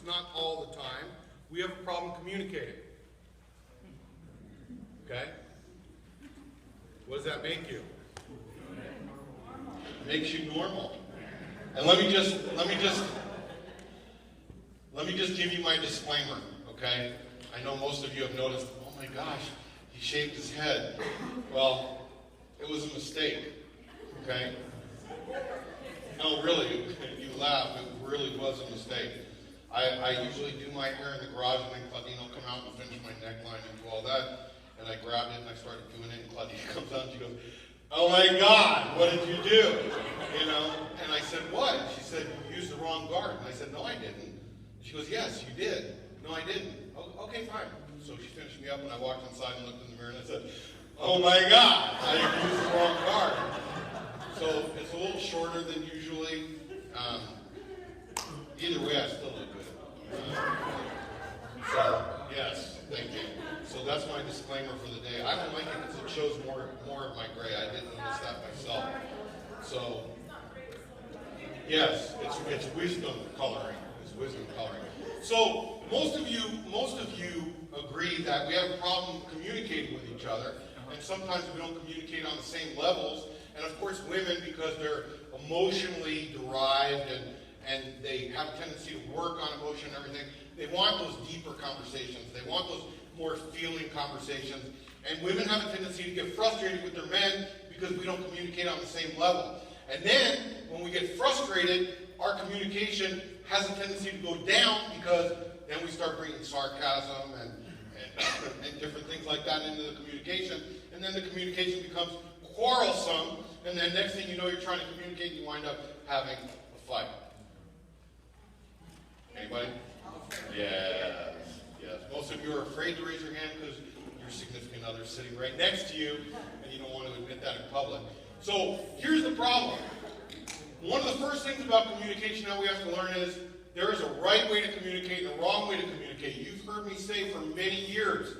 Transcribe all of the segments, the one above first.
not all the time, we have a problem communicating. Okay? What does that make you? It makes you normal. And let me just give you my disclaimer, okay? I know most of you have noticed, oh my gosh, he shaved his head. Well, it was a mistake, okay? No, really, you laugh, it really was a mistake. I usually do my hair in the garage and then Claudine will come out and finish my neckline and do all that. And I grabbed it and I started doing it and Claudine comes out and she goes, oh my God, what did you do? You know? And I said, what? She said, you used the wrong guard. And I said, no, I didn't. She goes, yes, you did. No, I didn't. Oh, okay, fine. So she finished me up and I walked inside and looked in the mirror and I said, oh my God, I used the wrong guard. So it's a little shorter than usually. Either way, I still look good. So, yes, thank you. So that's my disclaimer for the day. I don't like it because it shows more of my gray. I didn't notice that myself. So, yes, it's wisdom coloring. It's wisdom coloring. So most of you agree that we have a problem communicating with each other, and sometimes we don't communicate on the same levels. And of course, women, because they're emotionally derived and they have a tendency to work on emotion and everything, they want those deeper conversations. They want those more feeling conversations. And women have a tendency to get frustrated with their men because we don't communicate on the same level. And then, when we get frustrated, our communication has a tendency to go down because then we start bringing sarcasm and different things like that into the communication. And then the communication becomes quarrelsome. And then next thing you know, you're trying to communicate, you wind up having a fight. Anybody? Yes. Yes. Most of you are afraid to raise your hand because your significant other is sitting right next to you and you don't want to admit that in public. So here's the problem. One of the first things about communication that we have to learn is there is a right way to communicate and a wrong way to communicate. You've heard me say for many years,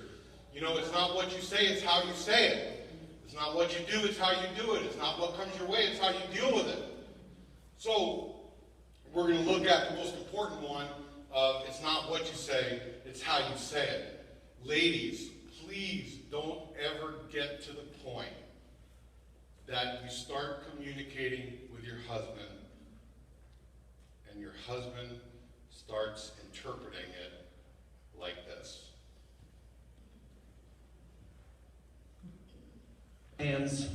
you know, it's not what you say, it's how you say it. It's not what you do, it's how you do it. It's not what comes your way, it's how you deal with it. So we're going to look at the most important one of it's not what you say, it's how you say it. Ladies, please don't ever get to the point that you start communicating with your husband and your husband starts interpreting it like this. Hands.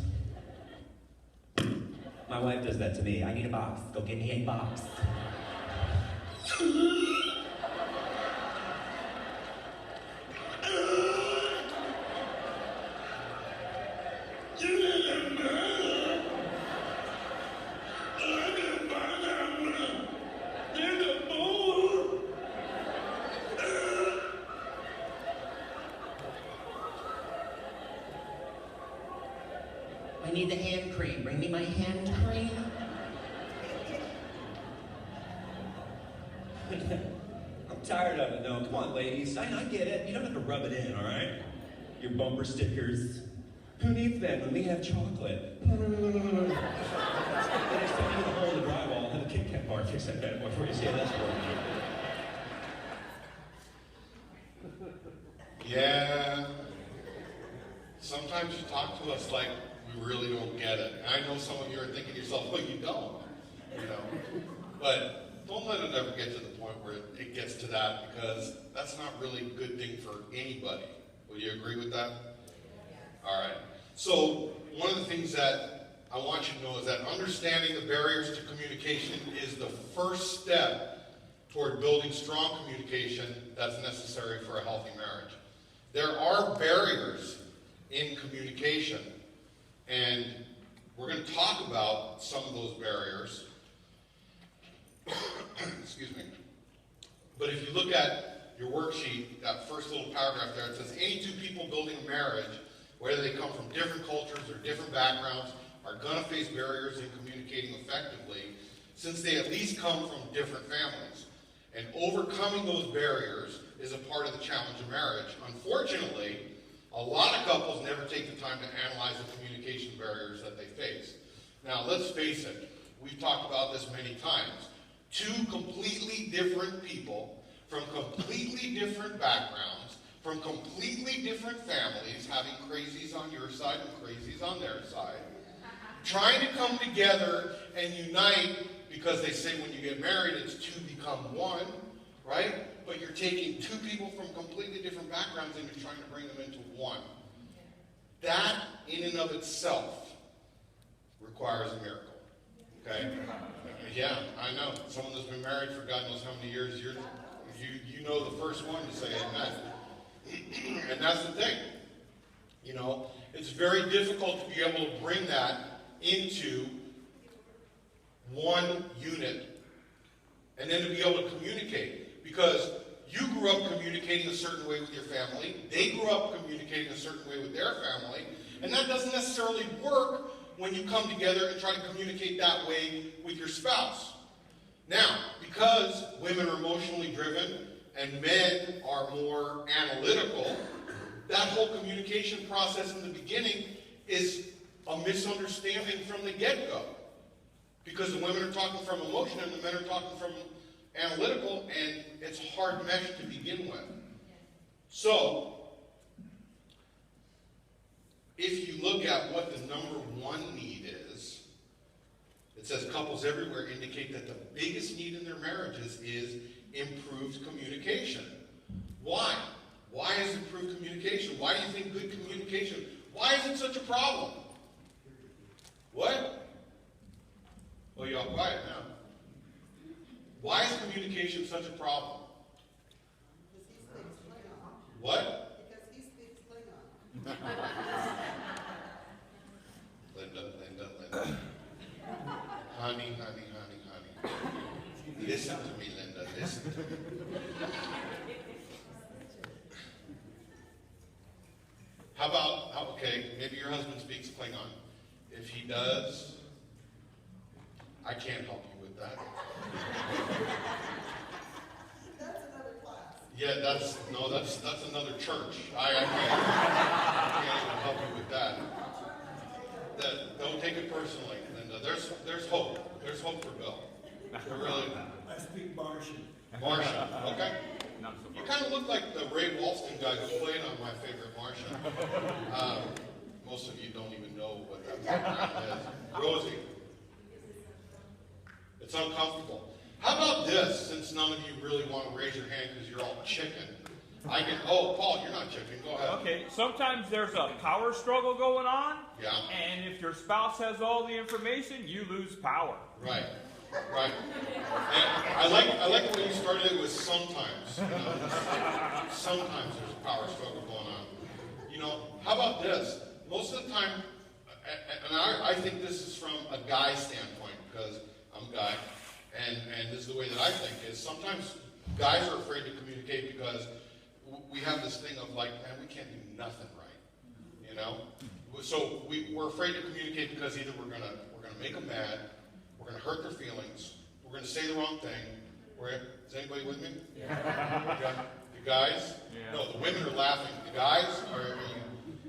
My wife does that to me. I need a box. Go get me a box. I need the hand cream. Bring me my hand cream. I'm tired of it, though. Come on, ladies. I get it. You don't have to rub it in, all right? Your bumper stickers. Who needs that when we have chocolate? Then I still need a hole in the drywall. Have a Kit Kat bar fix that bad boy for you. See how that's working. Yeah. Sometimes you talk to us like we really don't get it. And I know some of you are thinking to yourself, well, you don't, you know. But don't let it ever get to the point where it gets to that, because that's not really a good thing for anybody. Would you agree with that? All right. So one of the things that I want you to know is that understanding the barriers to communication is the first step toward building strong communication that's necessary for a healthy marriage. There are barriers in communication, and we're going to talk about some of those barriers. Excuse me. But if you look at your worksheet, that first little paragraph there, it says any two people building a marriage, whether they come from different cultures or different backgrounds, are going to face barriers in communicating effectively, since they at least come from different families. And overcoming those barriers is a part of the challenge of marriage. Unfortunately, a lot of couples never take the time to analyze the communication barriers that they face. Now, let's face it, we've talked about this many times. Two completely different people from completely different backgrounds, from completely different families, having crazies on your side and crazies on their side, trying to come together and unite, because they say when you get married, it's two become one, right? But you're taking two people from completely different backgrounds and you're trying to bring them into one. That, in and of itself, requires a miracle. Okay? Yeah, I know. Someone that's been married for God knows how many years, you know the first one to say amen. And that's the thing. You know, it's very difficult to be able to bring that into one unit and then to be able to communicate. Because you grew up communicating a certain way with your family, they grew up communicating a certain way with their family, and that doesn't necessarily work when you come together and try to communicate that way with your spouse. Now, because women are emotionally driven and men are more analytical, that whole communication process in the beginning is a misunderstanding from the get-go. Because the women are talking from emotion and the men are talking from analytical, and it's hard mesh to begin with. So, if you look at what the number one need is, it says couples everywhere indicate that the biggest need in their marriages is improved communication. Why? Why is improved communication? Why do you think good communication? Why is it such a problem? What? Well, you're all quiet now. Why is communication such a problem? What? Because he speaks Klingon. Linda. Honey. Listen to me, Linda. Listen to me. Okay, maybe your husband speaks Klingon. If he does, I can't help you with that. That's another class. Yeah, that's another church. I can't even help you with that. Don't take it personally, Linda. There's hope. There's hope for Bill. Really. I speak Martian. Martian, okay. You kind of look like the Ray Walston guy who played on My Favorite Martian. Most of you don't even know what that program is. Rosie. It's uncomfortable. How about this, since none of you really want to raise your hand because you're all chicken? Paul, you're not chicken. Go ahead. Okay, sometimes there's a power struggle going on. Yeah. And if your spouse has all the information, you lose power. Right. And I like the way you started it with sometimes. You know, sometimes there's a power struggle going on. You know, how about this? Most of the time, and I think this is from a guy standpoint, because I'm a guy, and this is the way that I think, is sometimes guys are afraid to communicate because we have this thing of like, man, we can't do nothing right, you know? So we're afraid to communicate because either we're gonna make them mad, we're gonna hurt their feelings, we're gonna say the wrong thing. Is anybody with me? Yeah. The guys? Yeah. No, the women are laughing. The guys are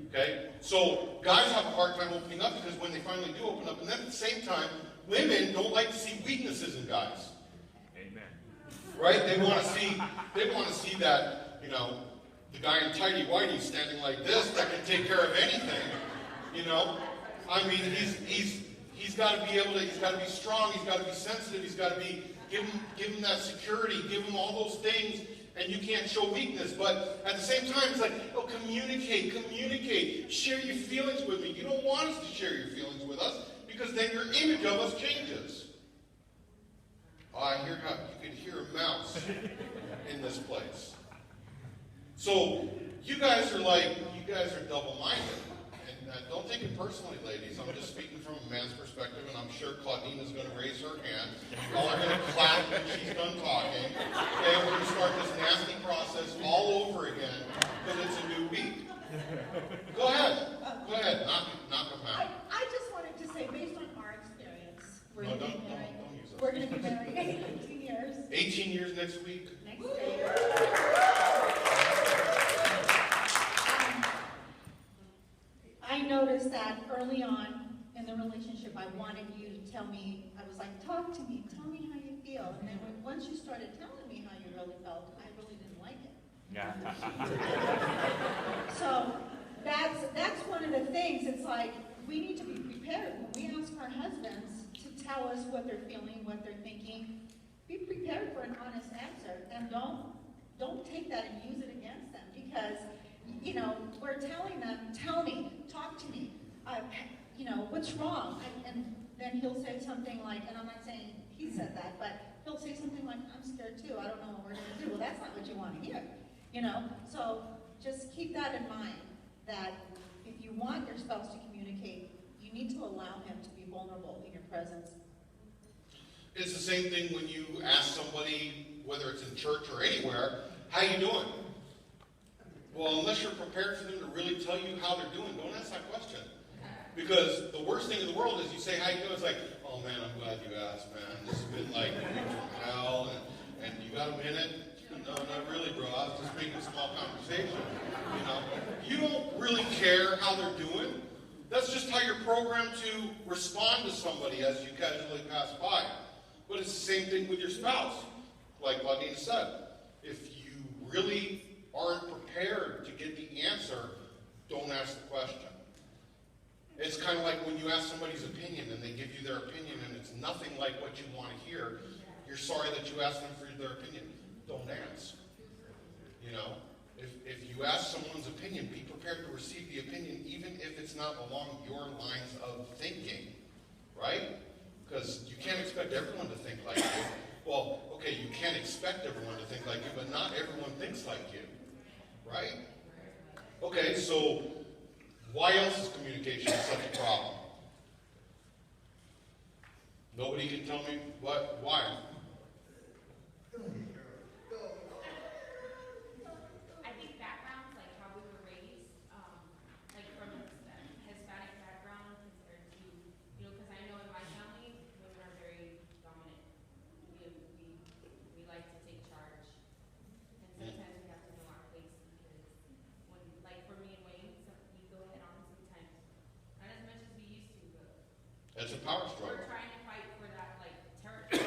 okay? So guys have a hard time opening up because when they finally do open up, and then at the same time, women don't like to see weaknesses in guys. Amen. Right? They want to see that, you know, the guy in tighty whitey standing like this that can take care of anything. You know? I mean, he's got to be able to, he's got to be strong, he's got to be sensitive, he's got to be, give him that security, give him all those things, and you can't show weakness. But at the same time, it's like, oh, communicate, share your feelings with me. You don't want us to share your feelings with us because then your image of us changes. Oh, I hear how you can hear a mouse in this place. So you guys are double-minded. And don't take it personally, ladies. I'm just speaking from a man's perspective, and I'm sure Claudine is going to raise her hand. Y'all are going to clap when she's done talking. Okay, we're going to start this nasty process all over again because it's a new week. Go ahead. Knock them out. I just wanted to say, based on our experience, we're No, going to don't be married. use that. We're going to be married 18 years. 18 years next week. Next year. I noticed that early on in the relationship, I wanted you to tell me, I was like, talk to me, tell me how you feel. And then once you started telling me how you really felt, I Yeah. So that's one of the things. It's like we need to be prepared when we ask our husbands to tell us what they're feeling, what they're thinking. Be prepared for an honest answer, and don't take that and use it against them, because we're telling them, tell me, talk to me, what's wrong? And then he'll say something like, and I'm not saying he said that, but he'll say something like, I'm scared too, I don't know what we're going to do. Well, that's not what you want to hear, So just keep that in mind, that if you want your spouse to communicate, you need to allow him to be vulnerable in your presence. It's the same thing when you ask somebody, whether it's in church or anywhere, how you doing? Well, unless you're prepared for them to really tell you how they're doing, don't ask that question. Because the worst thing in the world is you say, how you doing? It's like, oh man, I'm glad you asked, man. This has been like from hell, and you got a minute? No, not really, bro. I was just making a small conversation. You don't really care how they're doing. That's just how you're programmed to respond to somebody as you casually pass by. But it's the same thing with your spouse. Like Claudine said, if you really aren't prepared to get the answer, don't ask the question. It's kind of like when you ask somebody's opinion and they give you their opinion and it's nothing like what you want to hear. You're sorry that you asked them for their opinion. Don't ask. If you ask someone's opinion, be prepared to receive the opinion, even if it's not along your lines of thinking, right? Because you can't expect everyone to think like you. Well, okay, you can't expect everyone to think like you, but not everyone thinks like you, right? Okay, so why else is communication such a problem? Nobody can tell me why. I think backgrounds, like how we were raised, like from a Hispanic background compared to, because I know in my family, women are very dominant. We like to take charge. And sometimes we have to know our place, because when, like for me and Wayne, we go head on sometimes. Not as much as we used to, but It's a power struggle. we're trying to fight for that, like, territory.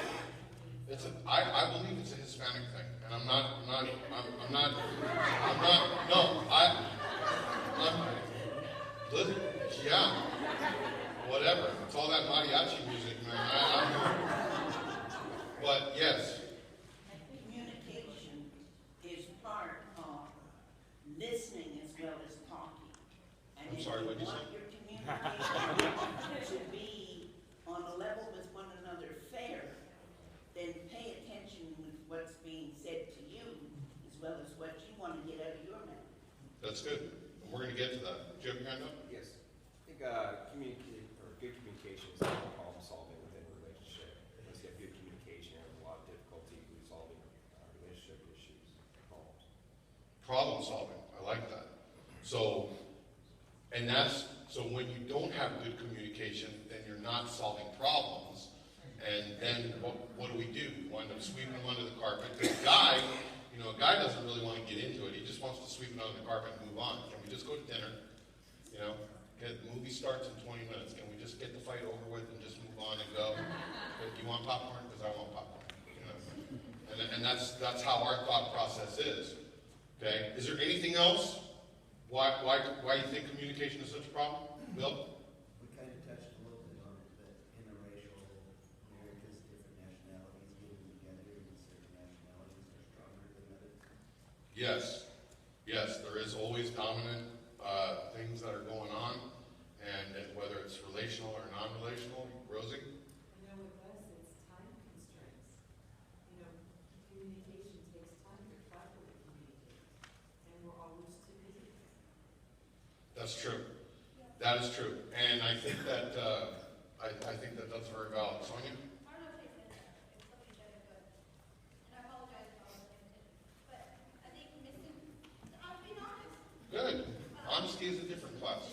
I believe it's a Hispanic thing, and I'm not, yeah, whatever. It's all that mariachi music, man. But yes, Communication is part of listening as well as talking. And I'm sorry, what'd you say? If you want your communication to be on a level with one another fair, then pay attention with what's being said to you as well as what you want to get out of your mouth. that's good. And we're going to get to that. Do you have your hand up? Yes. I think good communication is problem solving within a relationship. Once you have good communication, you have a lot of difficulty resolving relationship issues, problems. Problem solving. I like that. So when you don't have good communication, then you're not solving problems. And then what do? We wind up sweeping them under the carpet. Because a guy doesn't really want to get into it. He just wants to sweep it under the carpet and move on. Can we just go to dinner? The movie starts in 20 minutes. Can we just get the fight over with and just move on and go? Do you want popcorn? Because I want popcorn. And that's how our thought process is. Okay. Is there anything else? Why you think communication is such a problem, Bill? We kind of touched a little bit on it, but interracial Americas, different nationalities getting together, and certain nationalities are stronger than others. Yes, there is always dominant things that are going on, and whether it's relational or non-relational. Rosie? With us, it's time constraints. Communication takes time to properly communicate, and we're always too busy. That's true. That is true, and I think that that's very valid. Sonia? I don't know if it's something better, but, and I apologize for all of it, but I think I'll be honest, Good. Honesty is a different class.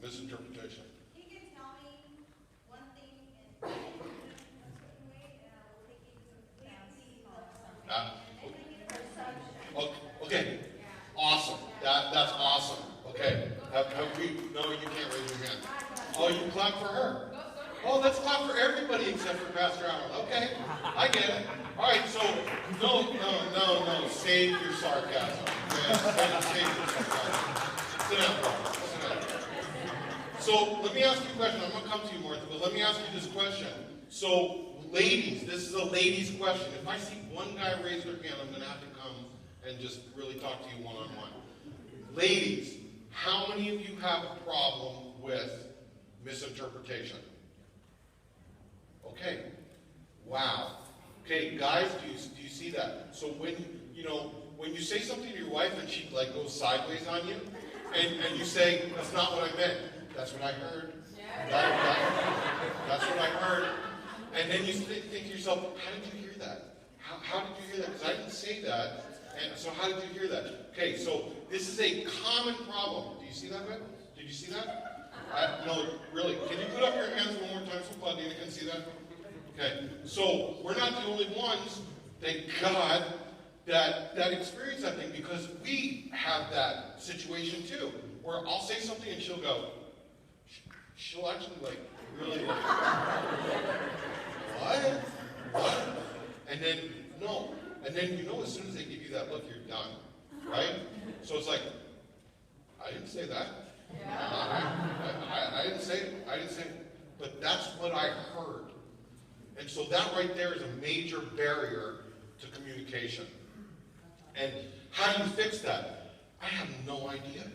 Misinterpretation. he can tell me one thing and I can do it a certain way, and I will take it completely Okay. Awesome. That's awesome. Okay. No, you can't raise your hand. Oh, you clap for her. Oh, let's clap for everybody except for Pastor Allan. Okay. I I get it. All right, so, no, save your sarcasm. Okay? Save your sarcasm. Sit down, Paul. Sit down. So, let me ask you a question. I'm going to come to you, Martha, but let me ask you this question. So, ladies, this is a ladies' question. If I see one guy raise their hand, I'm going to have to come and just really talk to you one-on-one. Ladies, how many of you have a problem with misinterpretation? Okay. Wow. Okay, guys, do you see that? So when you say something to your wife and she like goes sideways on you, and you say, that's not what I meant. That's what I heard. That's what I heard. And then you think to yourself, how did you hear that? How did you hear that? Because I didn't say that. And so how did you hear that? Okay, so this is a common problem. Do you see that, Ben? Did you see that? No, really. Can you put up your hands one more time so Claudina can see that? Okay, so we're not the only ones, thank God, that experience that thing, because we have that situation too, where I'll say something and she'll go, she'll actually like, really like, what? And then, no. And then, as soon as they give you that look, you're done, right? So it's like, I didn't say that. I didn't say it. But that's what I heard. And so that right there is a major barrier to communication. And how do you fix that? I have no idea.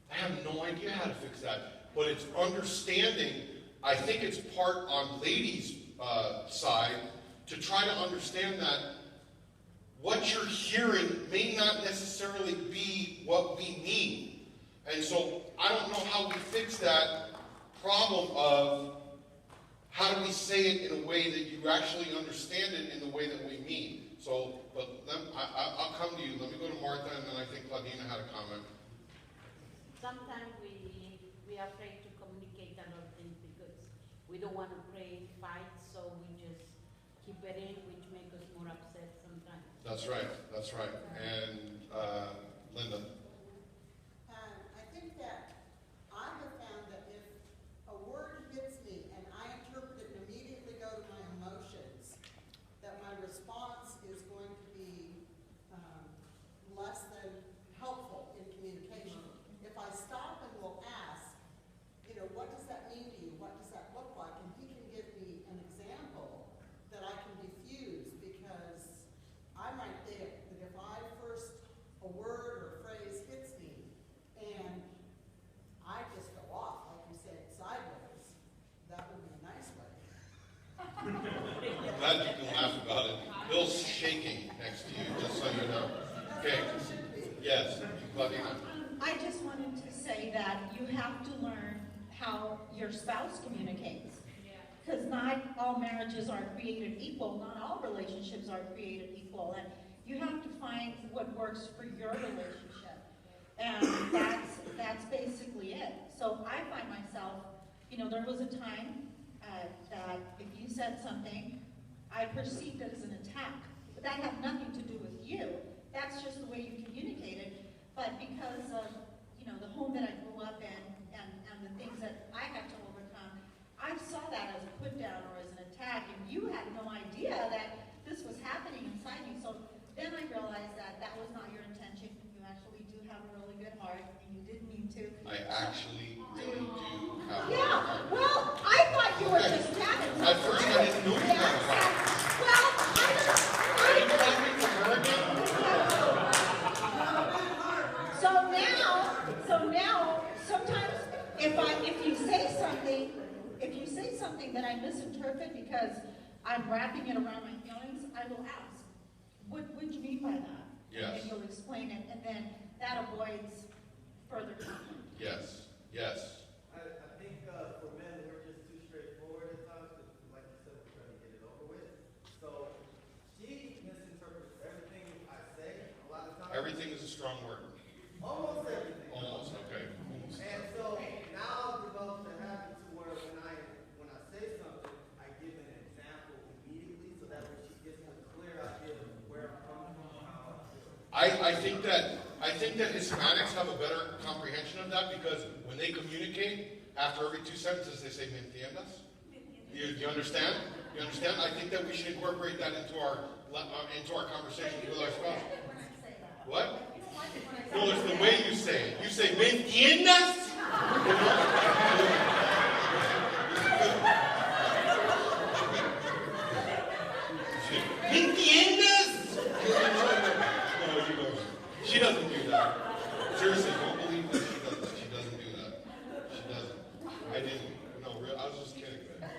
I have no idea how to fix that. But it's understanding, I think it's part on ladies' side to try to understand that what you're hearing may not necessarily be what we mean. And so I don't know how we fix that problem of how do we say it in a way that you actually understand it in the way that we mean. So, but I'll come to you. Let me go to Martha, and then I think Claudina had a comment. Sometimes we are afraid to communicate a lot of things because we don't want to create fights, so we just keep it in, which makes us more upset sometimes. That's right. That's right. And Linda. I think that I have found that if a word hits me and I interpret it and immediately go to my emotions, that my response is going to be less than helpful in communication. If I stop and will ask, what does that mean to you? What does that look like? And he can give me an example that I can diffuse, because I'm right there. That if a word or a phrase hits me and I just go off, like you said, sideways, that would be a nice way. I'm glad you can laugh about it. Bill's shaking next to you, just so you know. Okay. Yes, Claudina. I just wanted to say that you have to learn how your spouse communicates. Because not all marriages are created equal, not all relationships are created equal, and you have to find what works for your relationship. And that's basically it. So I find myself, there was a time that if you said something, I perceived it as an attack. But that had nothing to do with you. That's just the way you communicated. But because of, the home that I grew up in and the things that I had to overcome, I saw that as a put down or as an attack, and you had no idea that this was happening inside you. So then I realized that that was not your intention. You actually do have a really good heart, and you didn't mean to. I actually really do have a Yeah, well, I thought you were just chatting. At first I didn't know you had a heart. Well, Are you talking to her again? So now, sometimes if you say something that I misinterpret because I'm wrapping it around my feelings, I will ask, what do you mean by that? Yes. And you'll explain it, and then that avoids further conflict. Yes. I think for men, we're just too straightforward at times, because like you said, we're trying to get it over with. So she misinterprets everything I say a lot of times. Everything is a strong word. Almost everything. Almost, okay. And so now I've developed a habit to where when I say something, I give an example immediately, so that way she gets a clear idea of where I'm coming from, how I feel. I think that Hispanics have a better comprehension of that, because when they communicate, after every 2 sentences, they say, "Me entiendes?" Do you understand? You understand? I think that we should incorporate that into our conversations with our spouse. What? No, it's the way you say it. You say, ¿me entiendes? ¿Me entiendes? No, you don't. She doesn't do that. Seriously, don't believe that she does that. She doesn't do that. She doesn't. I didn't. No, I was just kidding, man.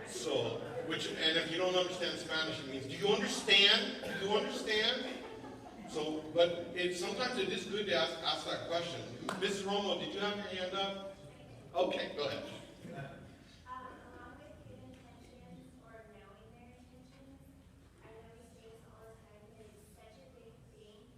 So, and if you don't understand Spanish, it means, do you understand? Do you understand? So, but sometimes it is good to ask that question. Mrs. Romo, did you have your hand up? Okay, go ahead. Along with good intentions or knowing their intentions, I know we say this all the time, but it's such a big thing.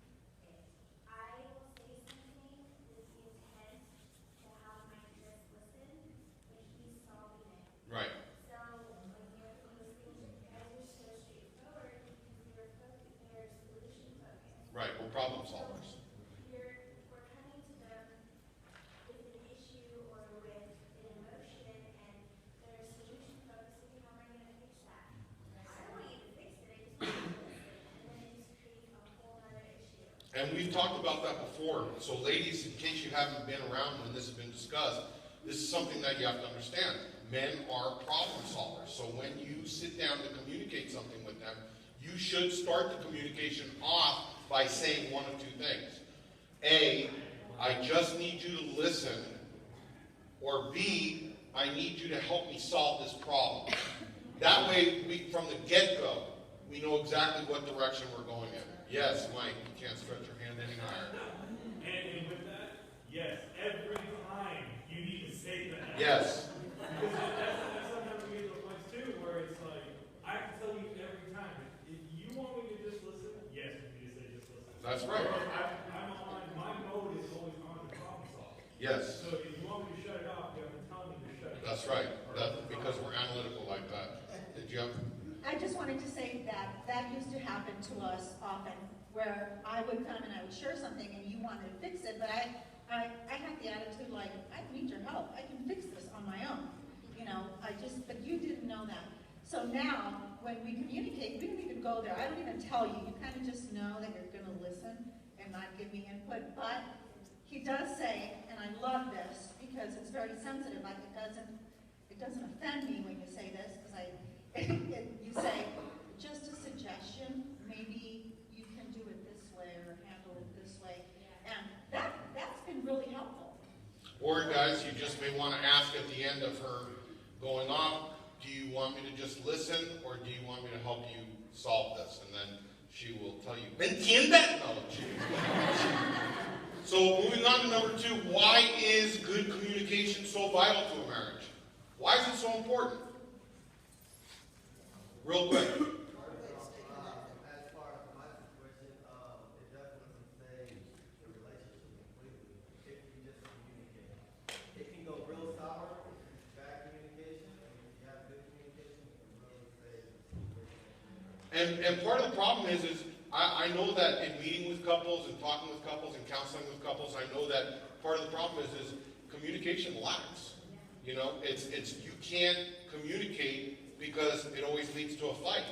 I will say something with the intent to have my just listen, but he's solving it. Right. So, when you're listening, you guys are so straightforward because you're solution focused. Right, we're problem solvers. We're coming to them with an issue or with an emotion, and they're solution focused. Okay, how am I going to fix that? I don't want you to fix it. I just want you to listen, and then it just creates a whole other issue. And we've talked about that before. So ladies, in case you haven't been around when this has been discussed, this is something that you have to understand. Men are problem solvers. So when you sit down to communicate something with them, you should start the communication off by saying one of two things. A, I just need you to listen. Or B, I need you to help me solve this problem. That way, from the get-go, we know exactly what direction we're going in. Yes, Mike, you can't stretch your hand any higher. And with that, yes, every time you need to say that. Yes. Because that's sometimes we get to the place too where it's like, I have to tell you every time, if you want me to just listen, yes, you need to say just listen. That's right. My mode is always on to problem solve. Yes. So if you want me to shut it off, you have to tell me to shut it off. That's right. Because we're analytical like that. Did you have? I just wanted to say that used to happen to us often, where I would come and I would share something and you wanted to fix it, but I had the attitude like, I need your help. I can fix this on my own. You know, but you didn't know that. So now, when we communicate, we don't even go there. I don't even tell you. You kind of just know that you're going to listen and not give me input. But he does say, and I love this because it's very sensitive. Like it doesn't offend me when you say this because you say, just a suggestion. Maybe you can do it this way or handle it this way, and that's been really helpful. Or guys, you just may want to ask at the end of her going off, do you want me to just listen or do you want me to help you solve this? And then she will tell you, ¿Me entiendes? No, So moving on to number 2, why is good communication so vital to a marriage? Why is it so important? Real quick. As far as my situation, it definitely saves the relationship completely if you just communicate. It can go real sour if it's bad communication, and if you have good communication, it can really save the situation. And part of the problem is I know that in meeting with couples and talking with couples and counseling with couples, I know that part of the problem is communication lacks. You know, it's you can't communicate because it always leads to a fight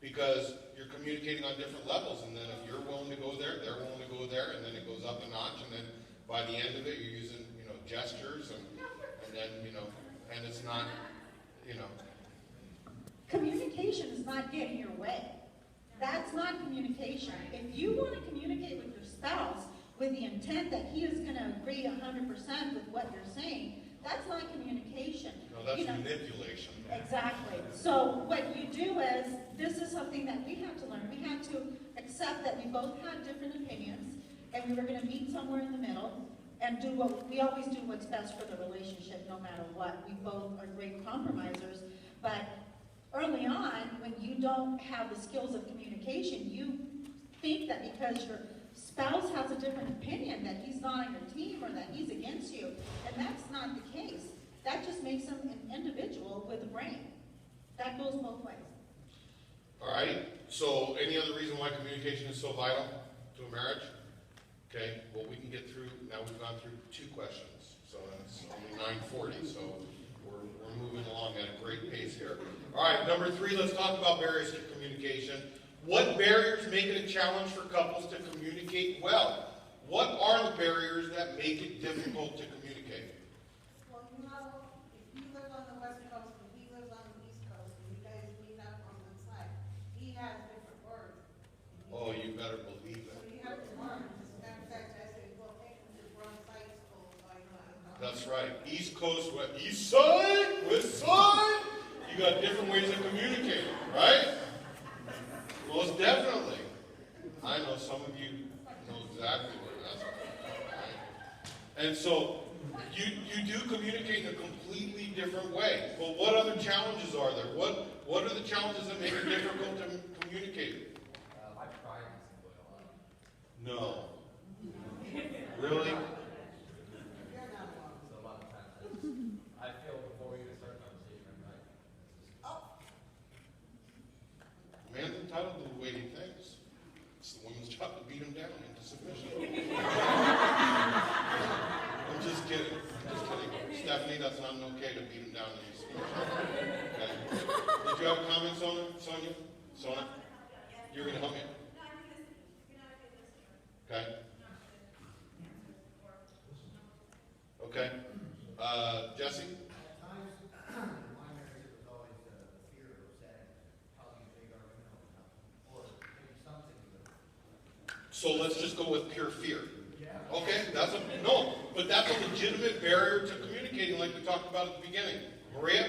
because you're communicating on different levels, and then if you're willing to go there, they're willing to go there, and then it goes up a notch, and then by the end of it, you're using gestures, and then and it's not Communication is not getting your way. That's not communication. If you want to communicate with your spouse with the intent that he is going to agree 100% with what you're saying, that's not communication. No, that's manipulation. Exactly. So what you do is, this is something that we have to learn. We have to accept that we both had different opinions, and we were going to meet somewhere in the middle and do what we always do, what's best for the relationship, no matter what. We both are great compromisers, but early on, when you don't have the skills of communication, you think that because your spouse has a different opinion that he's not on your team or that he's against you, and that's not the case. That just makes him an individual with a brain. That goes both ways. All right. So any other reason why communication is so vital to a marriage? Okay. Well, we can get through. Now we've gone through 2 questions, so that's only 9:40. So we're we're moving along at a great pace here. All right, number 3, let's talk about barriers to communication. What barriers make it a challenge for couples to communicate well? What are the barriers that make it difficult to communicate? Well, you know, if you live on the West Coast and he lives on the East Coast and you guys meet up on one side, he has different words. Oh, you better believe So it. you have to learn. As a matter of fact, I say, well, take him to run site school, so I know. That's right. East Coast, East Side, West Side. You got different ways of communicating, right? Most definitely. I know some of you know exactly what that's about, right? And so you do communicate in a completely different way. But what other challenges are there? What are the challenges that make it difficult to communicate? My pride is a lot. No. Really? So a lot of times I feel before we even start a conversation, I'm like, Man's entitled to the way he thinks. It's the woman's job to beat him down into submission. I'm just kidding. Stephanie, that's not okay to beat him down into submission. Okay. Did you have a comment, Sonia? Sonia? You're going to help me? Okay. Okay. Jesse? At times, in my marriage, it was always the fear of saying, causing a big argument or maybe something that. So let's just go with pure fear. Okay, but that's a legitimate barrier to communicating like we talked about at the beginning. Maria?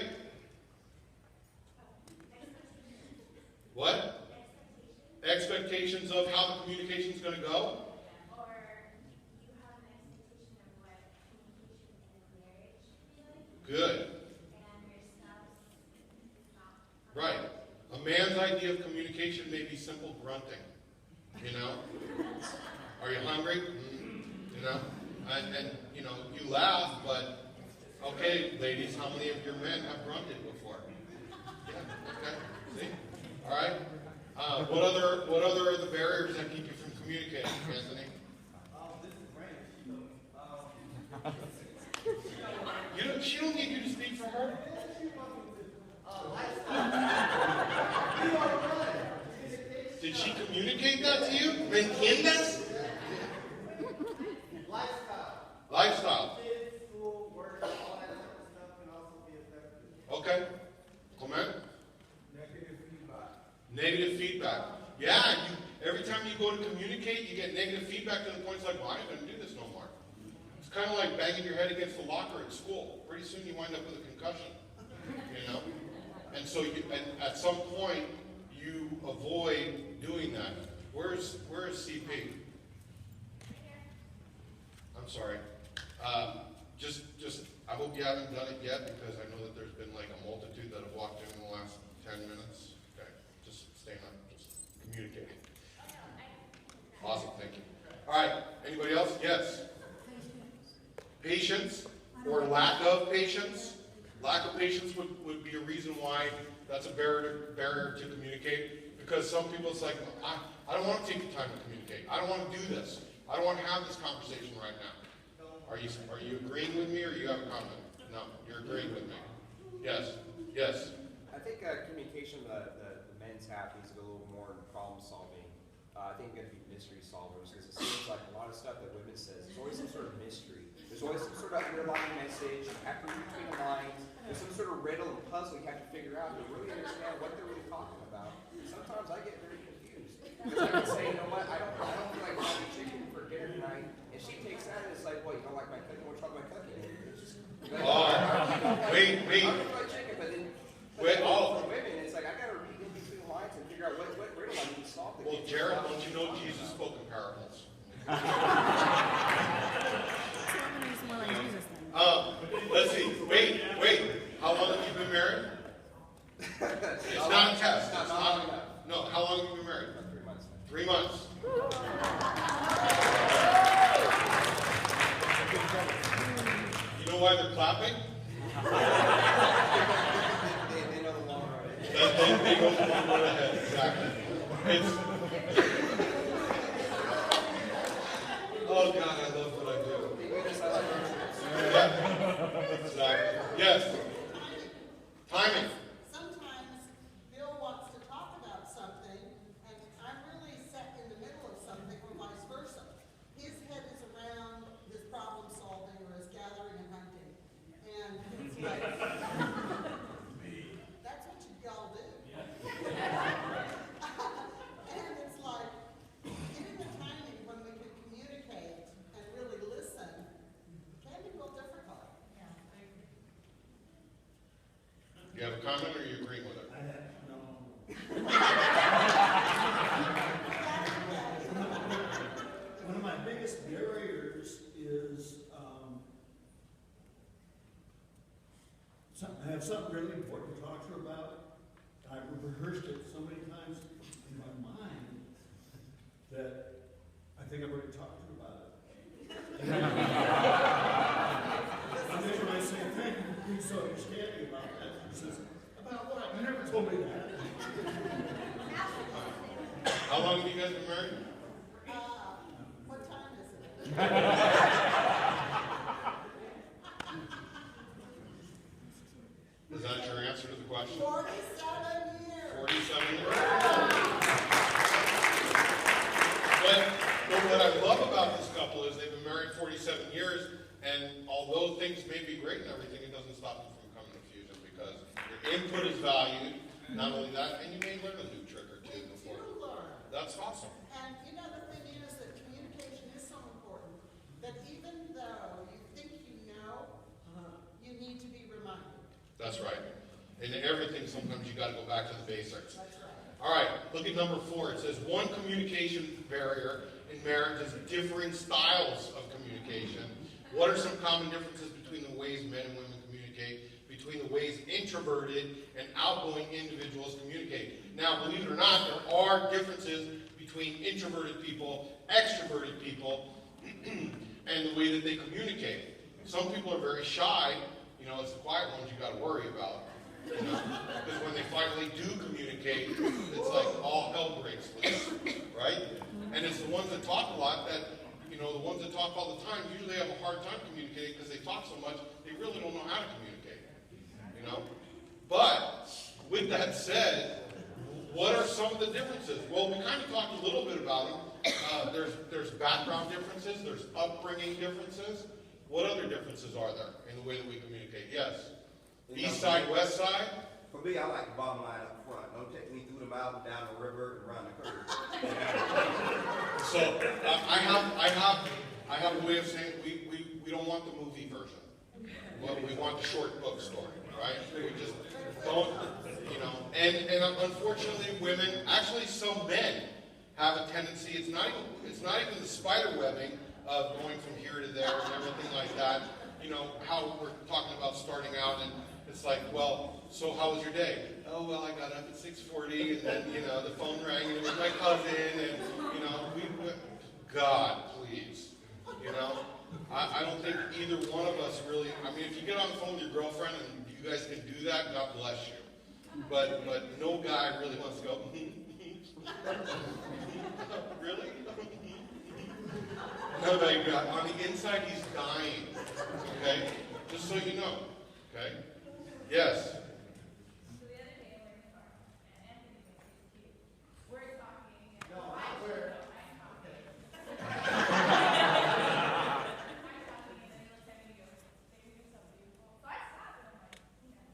What? Expectations of how the communication is going to go? Or you have an expectation of what communication in a marriage should be like. Good. And your spouse is not. Right. A man's idea of communication may be simple grunting. You know? Are you hungry? You know? And you know, you laugh, but okay, ladies, how many of your men have grunted before? Yeah, okay. See? All right. What other are the barriers that keep you from communicating, Anthony? This is Brandon. She don't need you to speak for her. Did she communicate that to you? ¿Me entiendes? Lifestyle. Kids, school, work, all that type of stuff can also be affected. Okay. Comment? Negative feedback. Negative feedback. Yeah, every time you go to communicate, you get negative feedback to the point it's like, well, I ain't going to do this no more. It's kind of like banging your head against the locker at school. Pretty soon you wind up with a concussion. You know? And so at some point, you avoid doing that. Where is CP? I'm sorry. I hope you haven't done it yet because I know that there's been like a multitude that have walked in the last 10 minutes. Okay, just staying up, just communicating. Awesome, thank you. All right, anybody else? Yes? Patience or lack of patience. Lack of patience would be a reason why that's a barrier to communicate. Because some people, it's like, I don't want to take the time to communicate. I don't want to do this. I don't want to have this conversation right now. Are you agreeing with me, or you have a comment? No, you're agreeing with me. Yes. Yes. I think communication the men's half needs to go a little more in problem solving. I think we're going to be mystery solvers because it seems like a lot of stuff that women says, there's always some sort of mystery. There's always some sort of underlying message. You have to read between the lines. There's some sort of riddle and puzzle you have to figure out to really understand what they're really talking about. Sometimes I get very confused. Because I can say, you know what, I don't feel like having chicken for dinner tonight. And she takes that and it's like, well, you don't like my cooking? What's wrong with my cooking? Wait. I don't feel like chicken, but then for women, it's like, I got to read in between the lines and figure out what riddle I need to solve. Well, Jared, don't you know Jesus spoke in parables? Let's see. Wait. How long have you been married? It's not a test. It's not. No. How long have you been married? 3 months. 3 months. You know why they're clapping? They know the long road. They know the long road ahead. Exactly. Oh God, I love what I do. Yeah. Exactly. Yes. How long have you guys been married? What time is it? Is that your answer to the question? 47 years. 47 years. But what I love about this couple is they've been married 47 years, and although things may be great and everything, it doesn't stop them from coming to fusion because your input is valued. Not only that, and you may learn a new trick or two before. You learn. That's awesome. And you know, the thing is that communication is so important that even though you think you know, you need to be reminded. That's right. In everything, sometimes you got to go back to the basics. That's right. All right, look at number 4. It says one communication barrier in marriage is differing styles of communication. What are some common differences between the ways men and women communicate, between the ways introverted and outgoing individuals communicate? Now, believe it or not, there are differences between introverted people, extroverted people, and the way that they communicate. Some people are very shy. You know, it's the quiet ones you got to worry about. You know, because when they finally do communicate, it's like all hell breaks loose, right? And it's the ones that talk a lot that, you know, the ones that talk all the time, usually have a hard time communicating because they talk so much, they really don't know how to communicate, you know? But, with that said, what are some of the differences? Well, we kind of talked a little bit about them. There's background differences, there's upbringing differences. What other differences are there in the way that we communicate? Yes? East side, west side? For me, I like the bottom line up front. Don't take me through the mountain, down the river, and around the curve. So I have a way of saying we don't want the movie version. Well, we want the short book story, right? We just don't, you know. And unfortunately, women, actually some men, have a tendency. It's not even the spider webbing of going from here to there and everything like that. You know how we're talking about starting out and. It's like, well, so how was your day? Oh, well, I got up at 6:40, and then, you know, the phone rang, and it was my cousin, and, you know, God, please, you know? I don't think either one of us really, I mean, if you get on the phone with your girlfriend and you guys can do that, God bless you. But no guy really wants to go, really? No, on the inside, he's dying, okay? Just so you know, okay? Yes. So the other day we're in the car, and Anthony thinks he's cute. We're talking, and I'm talking, and then he looks at me and goes, "Baby, you're so beautiful." So I stopped, and I'm like, "Yeah."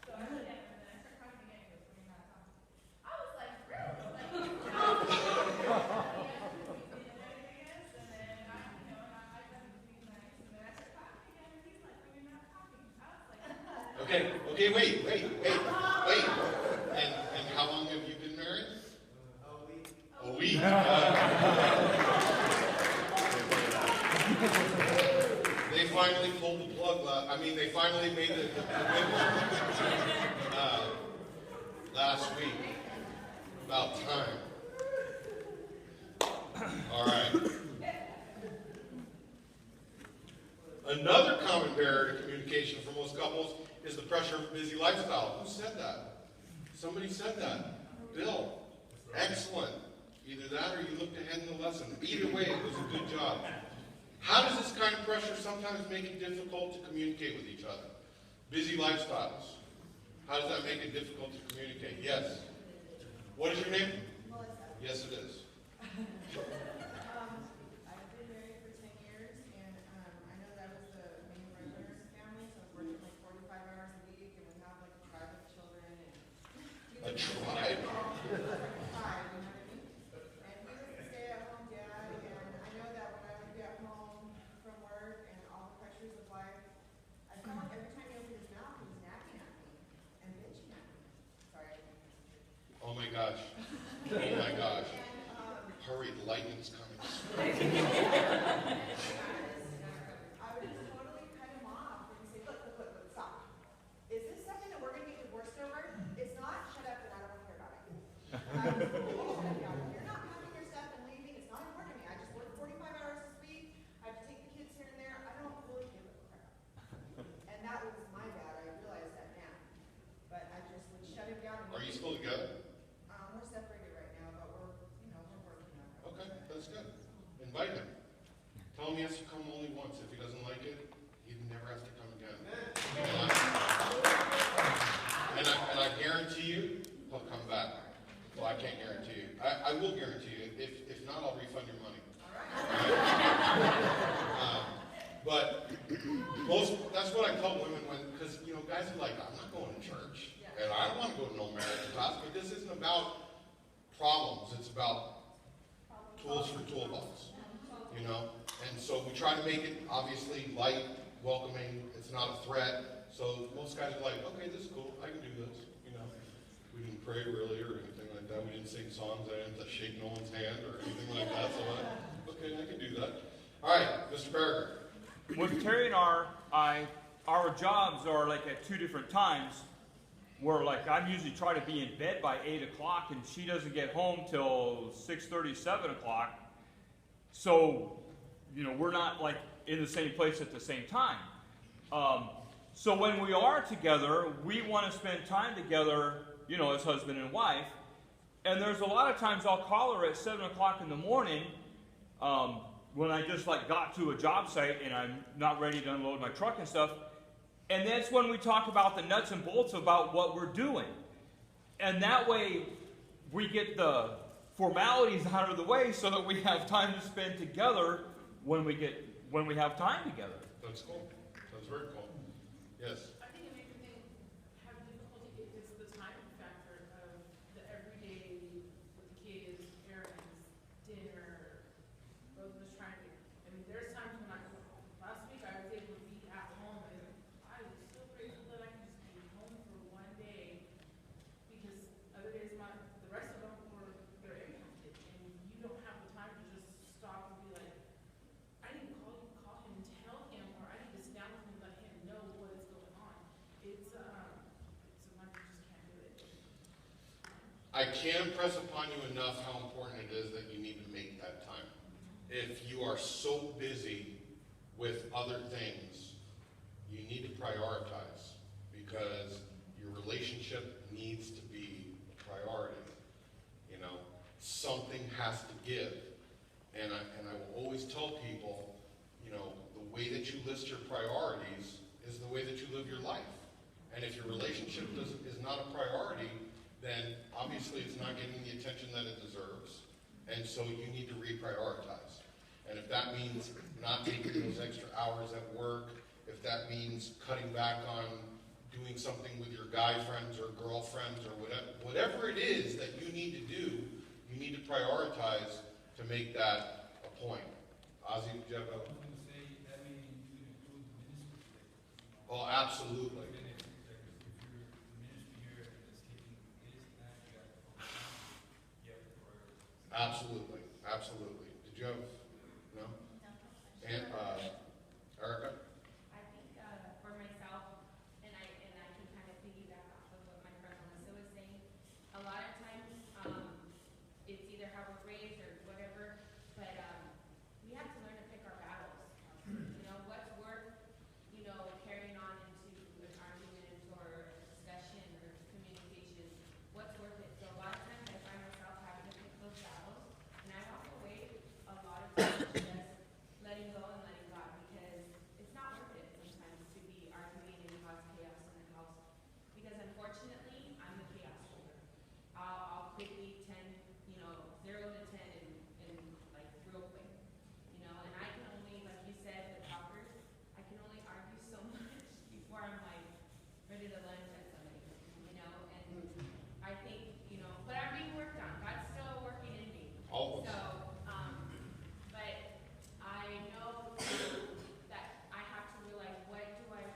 So I looked at him, and then I started talking again, and he goes, "What are you not talking?" I was like, "Really?" Like, and then I, you know, I thought he was being nice, and then I started talking again, and he's like, "When you're not talking." I was like, Okay, wait. And how long have you been married? A week. They finally pulled the plug. They finally made the commitment last week. About time. All right. Another common barrier to communication for most couples is the pressure of a busy lifestyle. Who said that? Somebody said that. Bill. Excellent. Either that or you looked ahead in the lesson. Either way, it was a good job. How does this kind of pressure sometimes make it difficult to communicate with each other? Busy lifestyles. How does that make it difficult to communicate? Yes. What is your name? Melissa. Yes, it is. I've been married for 10 years, and I know that was the main breadwinner in the family, so I was working like 45 hours a week, and we have like a tribe of children. And A tribe? you know what I mean? And he was a stay-at-home dad, and I know that when I would get home from work and all the pressures of life, I felt like every time he opened his mouth, he was nagging at me and bitching at me. Sorry. Oh my gosh. Oh my gosh. Hurry, the lightning's coming. I would just totally cut him off and say, look, stop. Is this something that we're going to get divorced over? It's not. Shut up, and I don't want to hear about it. I was totally shut down. If you're not packing your stuff and leaving, it's not important to me. I just work 45 hours this week. I have to take the kids here and there. I don't really give a crap. And that was my bad. I realized that now. But I just would shut him down. Are him he has to come only once. If he doesn't like it, he never has to come again. And I guarantee you, he'll come back. Well, I can't guarantee you. I will guarantee you. If not, I'll refund your money. But that's what I tell women because, guys are like, I'm not going to church. And I don't want to go to no marriage class, but this isn't about problems. It's about tools for toolbox, And so we try to make it, obviously, light, welcoming. It's not a threat. So most guys are like, okay, this is cool. I can do this, We didn't pray really or anything like that. We didn't sing songs. I didn't shake no one's hand or anything like that. So, okay, I can do that. All right, Mr. Berger. With Terry and our jobs are like at 2 different times. Where like I'm usually trying to be in bed by 8 o'clock, and she doesn't get home till 6:30, 7 o'clock. So, we're not like in the same place at the same time. So when we are together, we want to spend time together, as husband and wife. And there's a lot of times I'll call her at 7 o'clock in the morning. When I just like got to a job site and I'm not ready to unload my truck and stuff. And that's when we talk about the nuts and bolts about what we're doing. And that way we get the formalities out of the way so that we have time to spend together when we have time together. That's cool. That's very cool. Yes. I think it makes me have difficulty if it's the time factor of the everyday with the kids, errands, dinner, both of us trying to. There's times when last week I was able to be at home and I was so grateful that I could just be home for one day because other days the rest of them they're impacted and you don't have the time to just stop and be like, I need to call him and tell him, or I need to sit down with him and let him know what is going on. It's sometimes you just can't do it. I can't impress upon you enough how important it is that you need to make that time. If you are so busy with other things, you need to prioritize because your relationship needs to be a priority. Something has to give. And I will always tell people, the way that you list your priorities is the way that you live your life. And if your relationship is not a priority, then obviously it's not getting the attention that it deserves. And so you need to reprioritize. And if that means not taking those extra hours at work, if that means cutting back on doing something with your guy friends or girlfriends or whatever it is that you need to do, you need to prioritize to make that a point. Ozzy, did you have a... Oh, absolutely. Absolutely. Absolutely. Did you have... No? And, Erica? I think for myself, and I can kind of piggyback off of what my friend Melissa was saying, a lot of times it's either how we're raised or whatever, but we have to learn to pick our battles. What's worth, carrying on into an argument or a discussion or communication, what's worth it? So a lot of times I find myself having to pick those battles, and I walk away a lot of times just letting go and letting God, because it's not worth it sometimes to be arguing and cause chaos in the house, because unfortunately, I'm the chaos holder. I'll quickly 0 to 10 in like real quick, and I can only, like you said, with talkers, I can only argue so much before I'm like ready to lunge at somebody, and I think, but I'm being worked on. God's still working in me. Always. So, but I know that I have to realize what's worth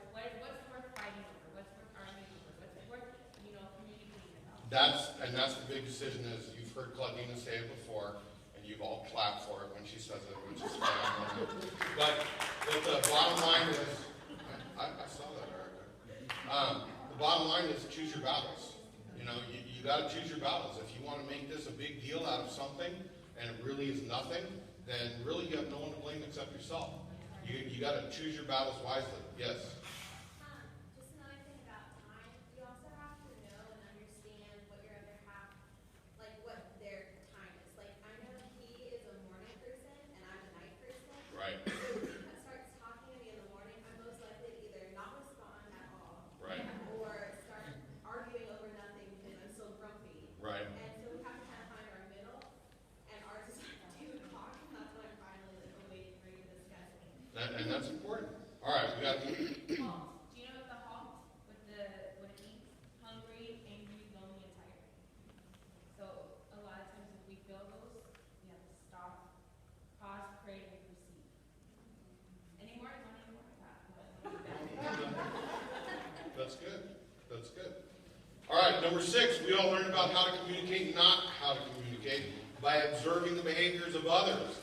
fighting over, what's worth arguing over, what's worth, communicating about. That's the big decision is you've heard Claudina say it before, and you've all clapped for it when she says it, which is phenomenal. But the bottom line is, I saw that, Erica. The bottom line is choose your battles. You got to choose your battles. If you want to make this a big deal out of something, and it really is nothing, then really you have no one to blame except yourself. You got to choose your battles wisely. Yes. Just another thing about time, you also have to know and understand what your other half, like what their time is. Like I know he is a morning person and I'm a night person. Right. So All right, number 6, we all learned about how to communicate, not how to communicate, by observing the behaviors of others.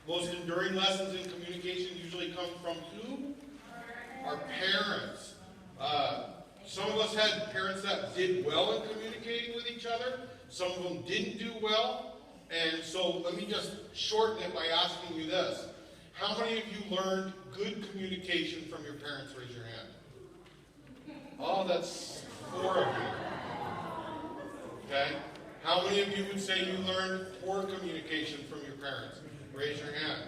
Most enduring lessons in communication usually come from who? Our parents. Some of us had parents that did well in communicating with each other. Some of them didn't do well. And so let me just shorten it by asking you this. How many of you learned good communication from your parents? Raise your hand. Oh, that's 4 of you. Okay? How many of you would say you learned poor communication from your parents? Raise your hand.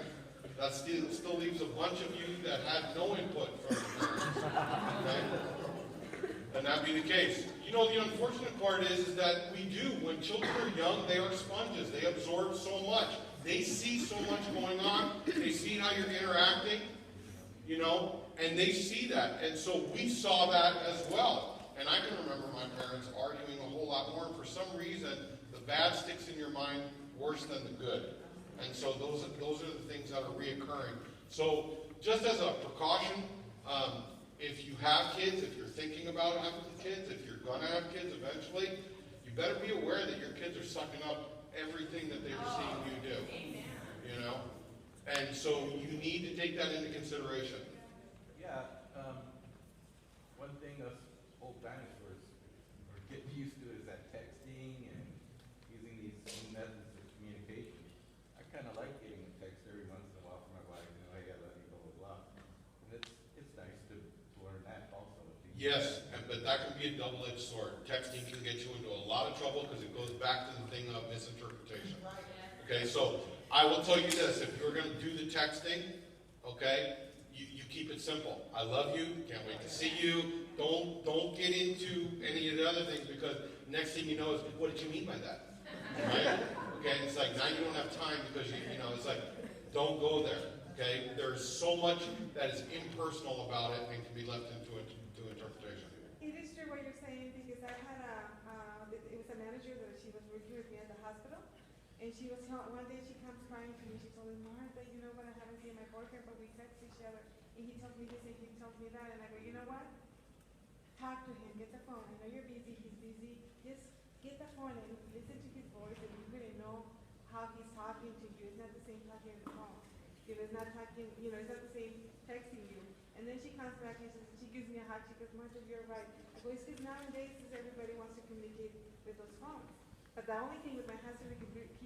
That still leaves a bunch of you that had no input from your parents. Okay? And that be the case. You know, the unfortunate part is that we do. When children are young, they are sponges. They absorb so much. They see so much going on. They see how you're interacting, you know, and they see that. And so we saw that as well. And I can remember my parents arguing a whole lot more. And for some reason, the bad sticks in your mind worse than the good. And so those are the things that are reoccurring. So just as a precaution, if you have kids, if you're thinking about having kids, if you're going to have kids eventually, you better be aware that your kids are sucking up everything that they're seeing you do. You know? And so you need to take that into consideration. Yeah. One thing us old dinosaurs are getting used to is that texting and using these new methods of communication. I kind of like getting a text every once in a while from my wife, you know, hey, I love you, blah, blah, blah. And it's nice to learn that also. Yes, but that can be a double-edged sword. Texting can get you into a lot of trouble because it goes back to the thing of misinterpretation. Okay, so I will tell you this. If you're going to do the texting, okay, you keep it simple. I love you. Can't wait to see you. Don't get into any of the other things because next thing you know is, what did you mean by that? Right? Okay, it's like now you don't have time because you know, it's like, don't go there. Okay, there's so much that is impersonal about it and can be left into interpretation. It is true what you're saying because I had it was a manager that she was working with me at the hospital, and she was one day she comes crying to me. She told me, Martha, you know what? I haven't seen my boyfriend, but we text each other, and he tells me this and he tells me that, and I go, you know what? Talk to him. Get the phone. I know you're busy. He's busy. Just get the phone and listen to his voice, and you're gonna know how he's talking to you. It's not the same talking on the phone. If it's not talking, you know, it's not the same texting you. And then she comes back and she gives me a hug. She goes, Martha, you're right. I go, it's because nowadays everybody wants to communicate with those phones. But the only thing with my husband, he used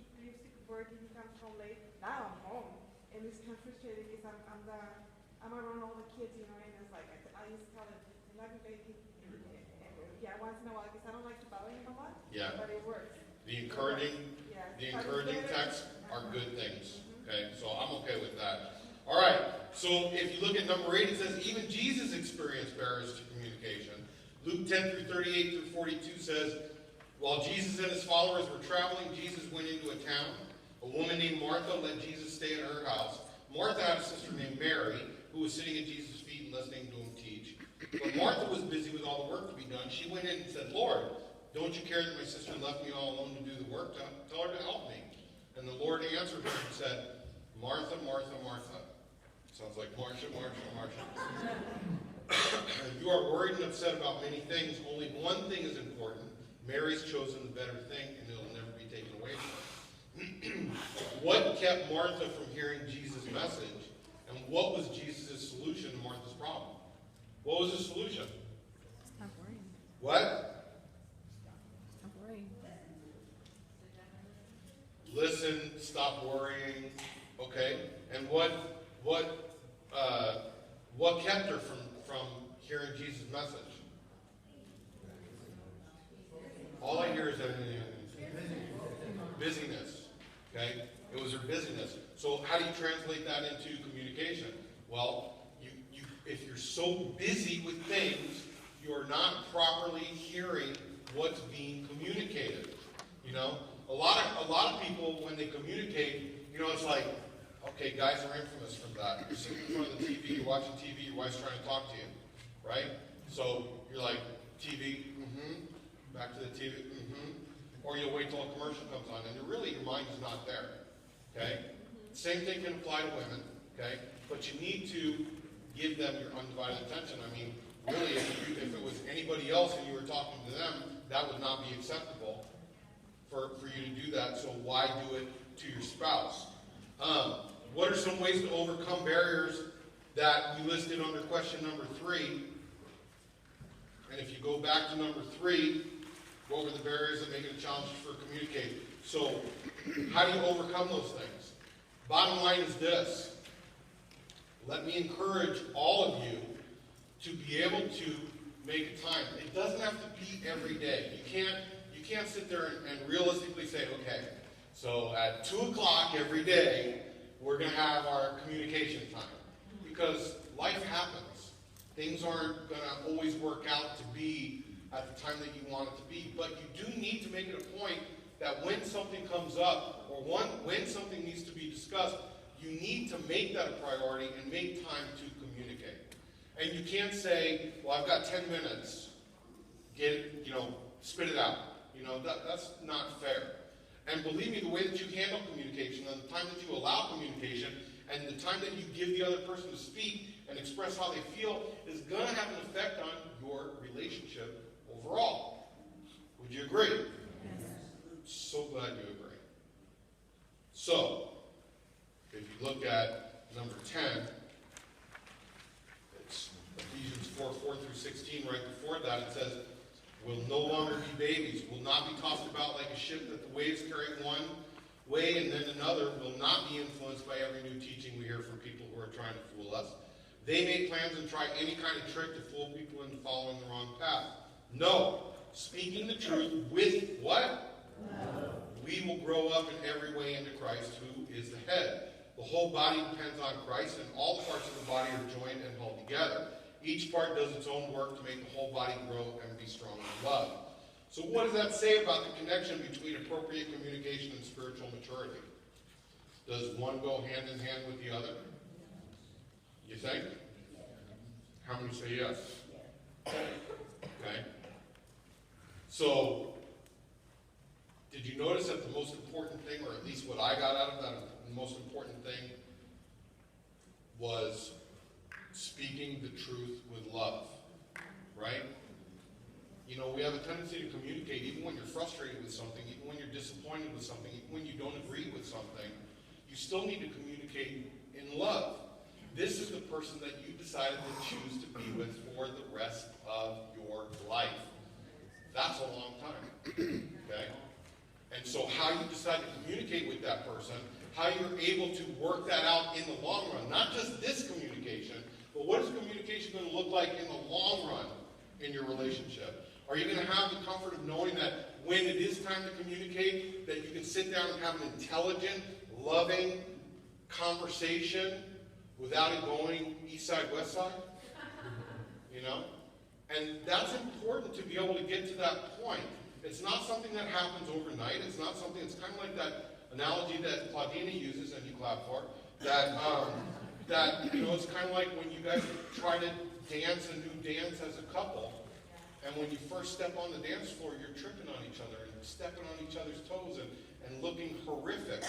to work and he comes home late. Now I'm home. And it's kind of frustrating because I'm around all the kids, you know, and it's like, I used to tell him, I love you, baby. Yeah, once in a while, because I don't like to bother him a lot. Yeah. But it works. The encouraging texts are good things. Okay, so I'm okay with that. All right, so if you look at number 8, it says, even Jesus experienced barriers to communication. Luke 10 through 38 through 42 says, while Jesus and his followers were traveling, Jesus went into a town. A woman named Martha let Jesus stay at her house. Martha had a sister named Mary, who was sitting at Jesus' feet and listening to him teach. But Martha was busy with all the work to be done. She went in and said, Lord, don't you care that my sister left me all alone to do the work? Tell her to help me. And the Lord answered her and said, Martha, Martha, Martha. Sounds like Marcia, Marcia, Marcia. You are worried and upset about many things. Only one thing is important. Mary's chosen the better thing, and it'll never be taken away from her. What kept Martha from hearing Jesus' message? And what was Jesus' solution to Martha's problem? What was his solution? Stop worrying. What? Stop worrying. Listen, stop worrying. Okay? And what kept her from hearing Jesus' message? All I hear is busyness. Okay? It was her busyness. So how do you translate that into communication? Well, if you're so busy with things, you're not properly hearing what's being communicated. You know, a lot of people when they communicate, you know, it's like, okay, guys are infamous for that. You're sitting in front of the TV, you're watching TV, your wife's trying to talk to you, right? So you're like, TV, back to the TV, or you'll wait till a commercial comes on, and really your mind is not there, okay? Same thing can apply to women, okay? But you need to give them your undivided attention. I mean, really, if it was anybody else and you were talking to them, that would not be acceptable for you to do that, so why do it to your spouse? What are some ways to overcome barriers that we listed under question number 3? And if you go back to number 3, go over the barriers that make it a challenge for communicating. So, how do you overcome those things? Bottom line is this. Let me encourage all of you to be able to make a time. It doesn't have to be every day. You can't sit there and realistically say, okay, so at 2 o'clock every day, we're going to have our communication time. Because life happens. Things aren't going to always work out to be at the time that you want it to be. But you do need to make it a point that when something comes up, or when something needs to be discussed, you need to make that a priority and make time to communicate. And you can't say, well, I've got 10 minutes, spit it out. That's not fair. And believe me, the way that you handle communication, and the time that you allow communication, and the time that you give the other person to speak and express how they feel is going to have an effect on your relationship overall. Would you agree? Yes. So glad you agree. So, if you look at number 10, it's Ephesians 4:4-16. Right before that, it says, will no longer be babies, will not be tossed about like a ship that the waves carry one way and then another, will not be influenced by every new teaching we hear from people who are trying to fool us. They make plans and try any kind of trick to fool people into following the wrong path. No. Speaking the truth with what? No. We will grow up in every way into Christ, who is the head. The whole body depends on Christ, and all the parts of the body are joined and held together. Each part does its own work to make the whole body grow and be strong in love. So what does that say about the connection between appropriate communication and spiritual maturity? Does one go hand in hand with the other? You think? How many say yes? Okay. So, did you notice that the most important thing, or at least what I got out of that, the most important thing was speaking the truth with love, right? We have a tendency to communicate even when you're frustrated with something, even when you're disappointed with something, even when you don't agree with something, you still need to communicate in love. This is the person that you decided to choose to be with for the rest of your life. That's a long time, okay? And so how you decide to communicate with that person, how you're able to work that out in the long run, not just this communication, but what is communication going to look like in the long run in your relationship? Are you going to have the comfort of knowing that when it is time to communicate, that you can sit down and have an intelligent, loving conversation without it going east side, west side? And that's important to be able to get to that point. It's not something that happens overnight. It's not something, it's kind of like that analogy that Claudina uses, and you clap for, that it's kind of like when you guys try to dance a new dance as a couple, and when you first step on the dance floor, you're tripping on each other and stepping on each other's toes and looking horrific,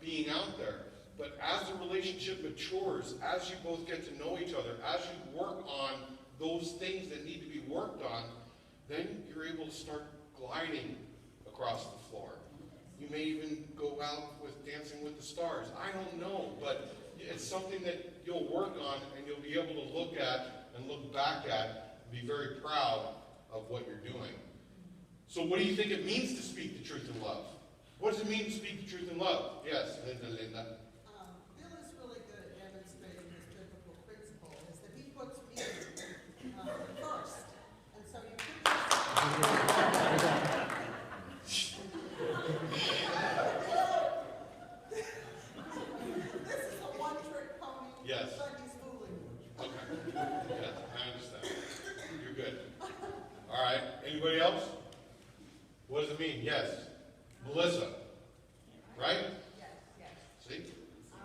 being out there. But as the relationship matures, as you both get to know each other, as you work on those things that need to be worked on, then you're able to start gliding across the floor. You may even go out with Dancing with the Stars. I don't know, but it's something that you'll work on and you'll be able to look at and look back at and be very proud of what you're doing. So what do you think it means to speak the truth in love? What does it mean to speak the truth in love? Yes, Linda. Bill is really good at demonstrating his biblical principle, is that he puts me first. And so you this is a one-trick pony. Yes. But he's fooling you. Okay. Yes, I understand. You're good. All right. Anybody else? What does it mean? Yes. Melissa. Right? Yes. See? I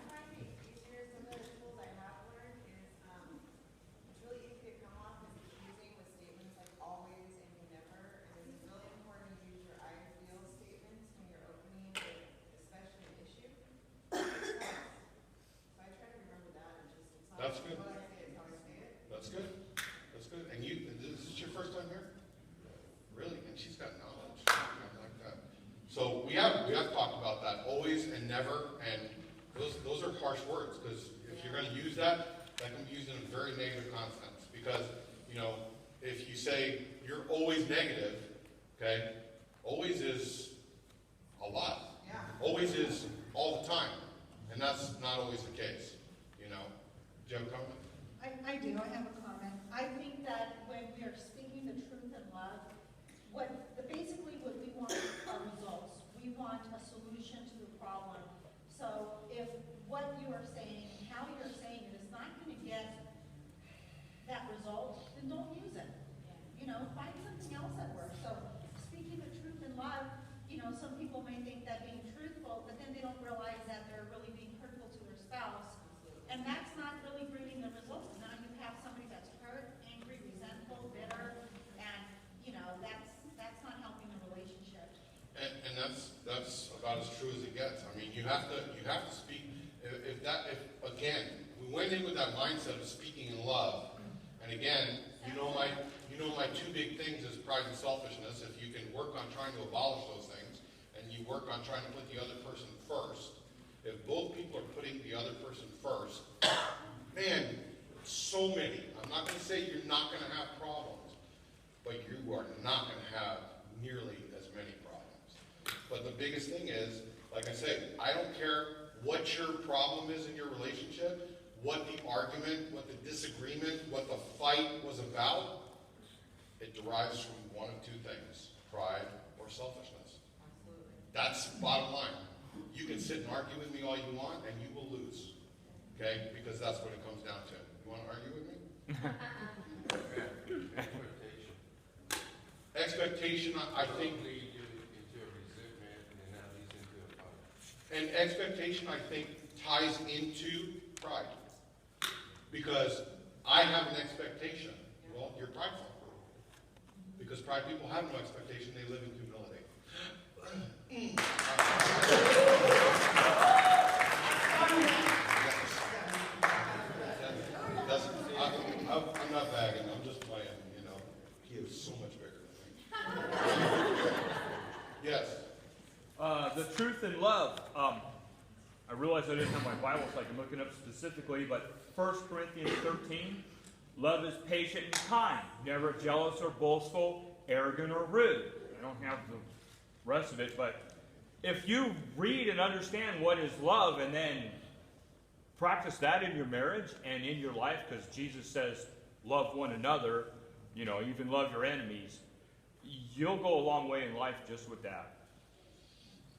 find it easier, some of the tools I have learned is, it's really easy to come off as accusing with statements like always and you never. And it's really important to use your I feel statements when you're opening, especially an issue. So I try to remember that and just, it's not That's good. what I say, it's how I say it. That's good. That's good. And is this your first time here? we have talked about that, always and never, and those are harsh words, because if you're gonna use that can be used in a very negative context, because, if you say you're always negative, okay, always is a lot. Yeah. Always is all the time, and that's not always the case, Do you have a comment? I do, I have a comment. I think that when we are speaking the truth in love, basically what we want are results. We want a solution to the problem. So if what you are saying and how you're saying it is not going to get that result, then don't use it. Find something else that works. So speaking the truth in love, some people may think that being truthful, but then they don't realize that they're really being hurtful to their spouse. And that's not really bringing the results. Now you have somebody that's hurt, angry, resentful, bitter, and that's not helping the relationship. And that's about as true as it gets. I mean, you have to speak. If again, we went in with that mindset of speaking in love, and again, my two big things is pride and selfishness. If you can work on trying to abolish those things, and you work on trying to put the other person first, if both people are putting the other person first, man, so many. I'm not going to say you're not going to have problems, but you are not going to have nearly as many problems. But the biggest thing is, like I say, I don't care what your problem is in your relationship, what the argument, what the disagreement, what the fight was about. It derives from one of two things, pride or selfishness. Absolutely. That's bottom line. You can sit and argue with me all you want, and you will lose. Okay? Because that's what it comes down to. You want to argue with me? Expectation, I think. Lead you into a resentment, and then that leads into a fight. And expectation, I think, ties into pride. Because I have an expectation. Well, you're prideful. Because pride people have no expectation, they live in humility. I'm not bagging, I'm just playing, He is so much bigger than me. Yes. The truth in love. I realized I didn't have my Bible, so I can look it up specifically, but 1 Corinthians 13, love is patient and kind, never jealous or boastful, arrogant or rude. I don't have the rest of it, but if you read and understand what is love and then practice that in your marriage and in your life, because Jesus says love one another, even love your enemies, you'll go a long way in life just with that.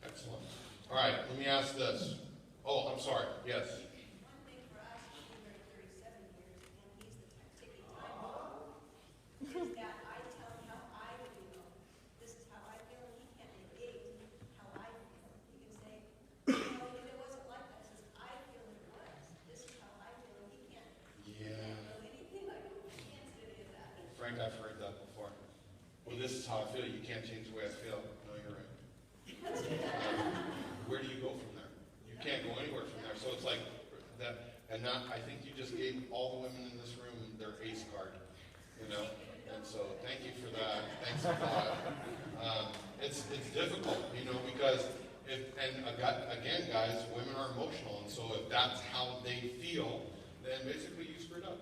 Excellent. All right, let me ask this. Oh, I'm sorry. Yes. One thing for us, we've been married 37 years, and he's the ticking time bomb, is that I tell him how I feel. This is how I feel, and he can't negate how I feel. He can say, it wasn't like that. He says, I feel it was. This is how I feel, and he can't feel anything like it. He can't say any of that. Frank, I've heard that before. Well, this is how I feel. You can't change the way I feel. No, you're right. Where do you go from there? You can't go anywhere from there. So it's like that. And now I think you just gave all the women in this room their ace card. And so thank you for that. Thanks for that. It's difficult, because again, guys, women are emotional, and so if that's how they feel, then basically you screwed up.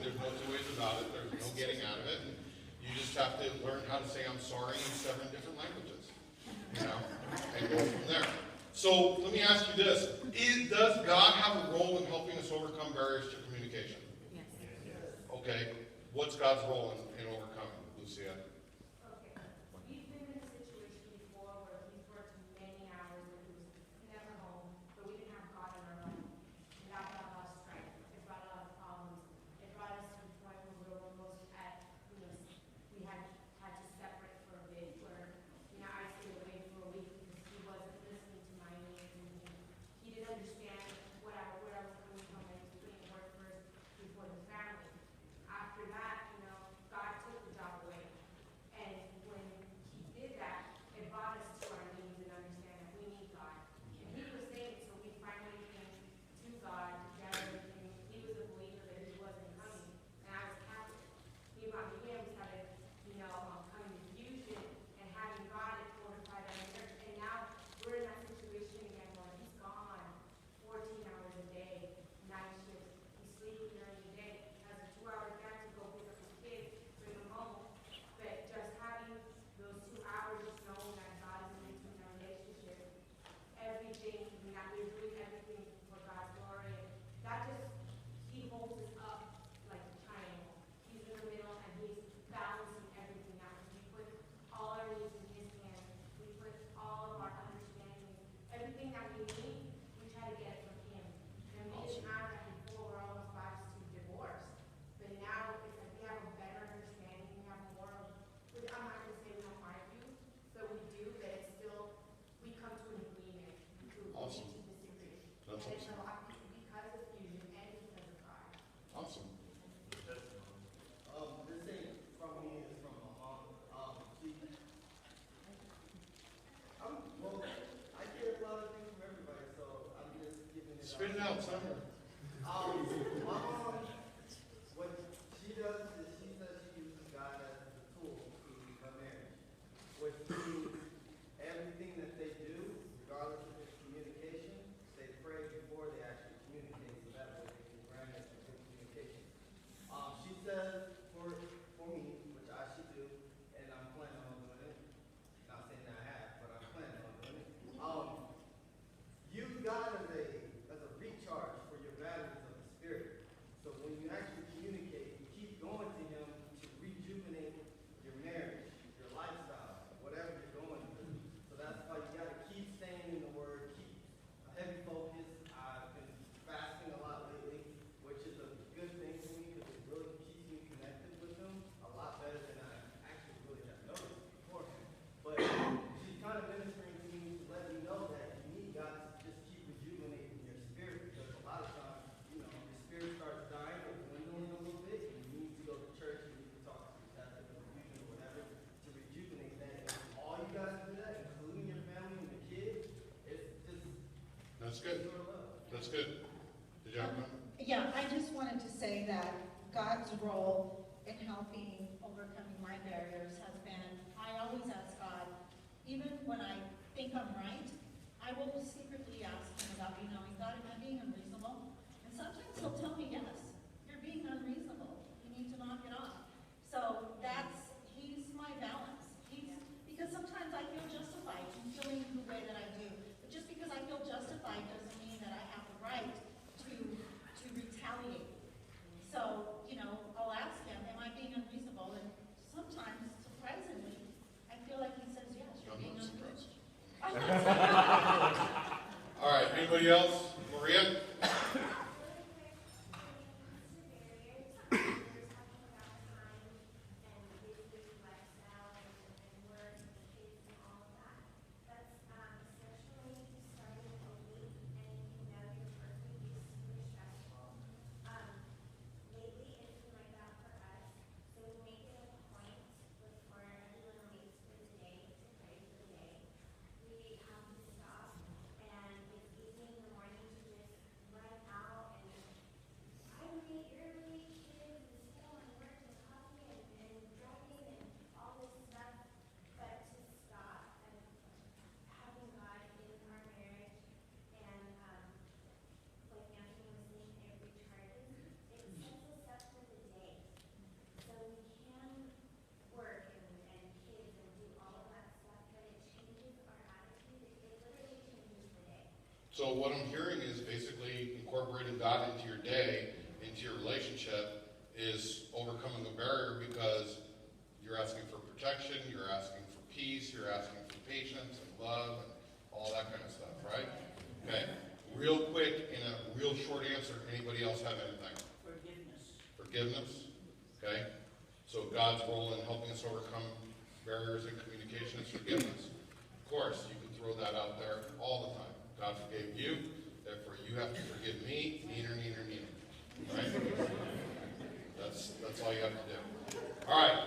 There's no two ways about it. There's no getting out of it. And you just have to learn how to say I'm sorry in 7 different languages, and go from there. So let me ask you this: does God have a role in helping us overcome barriers to communication? Yes. Okay. What's God's role in overcoming, Lucia? Okay, we've been in a situation before where he's worked many hours and he was never home, but we didn't have God in our life. And that brought a lot of strife. It brought a lot of problems. It brought us to the point where we were almost at, we had to separate for a bit where, I stayed away for a week because he wasn't listening to my needs and he didn't understand where I was coming from and he was putting work first before the family. After that, God took the job away. that's good. Did you have one? Yeah, I just wanted to say that God's role in helping overcoming my barriers has been, I always ask God, even when I think I'm right, I will secretly ask him about being knowing, God, am I being unreasonable? And sometimes he'll tell me, yes, you're being unreasonable. You need to knock it off. So he's my balance. Because sometimes I feel justified in feeling the way that I do. But just because I feel justified doesn't mean that I have the right to retaliate. So, I'll ask him, am I being unreasonable? And sometimes, surprisingly, I feel like he says, yes, you're being unreasonable. All right, anybody else? Maria? So what I'm hearing is basically incorporating God into your day, into your relationship, is overcoming the barrier because you're asking for protection, you're asking for peace, you're asking for patience and love and all that kind of stuff, right? Okay. Real quick, in a real short answer, anybody else have anything? Forgiveness. Forgiveness? Okay. So God's role in helping us overcome barriers in communication is forgiveness. Of course, you can throw that out there all the time. God forgave you, therefore you have to forgive me, neener. Right? That's all you have to do. All right.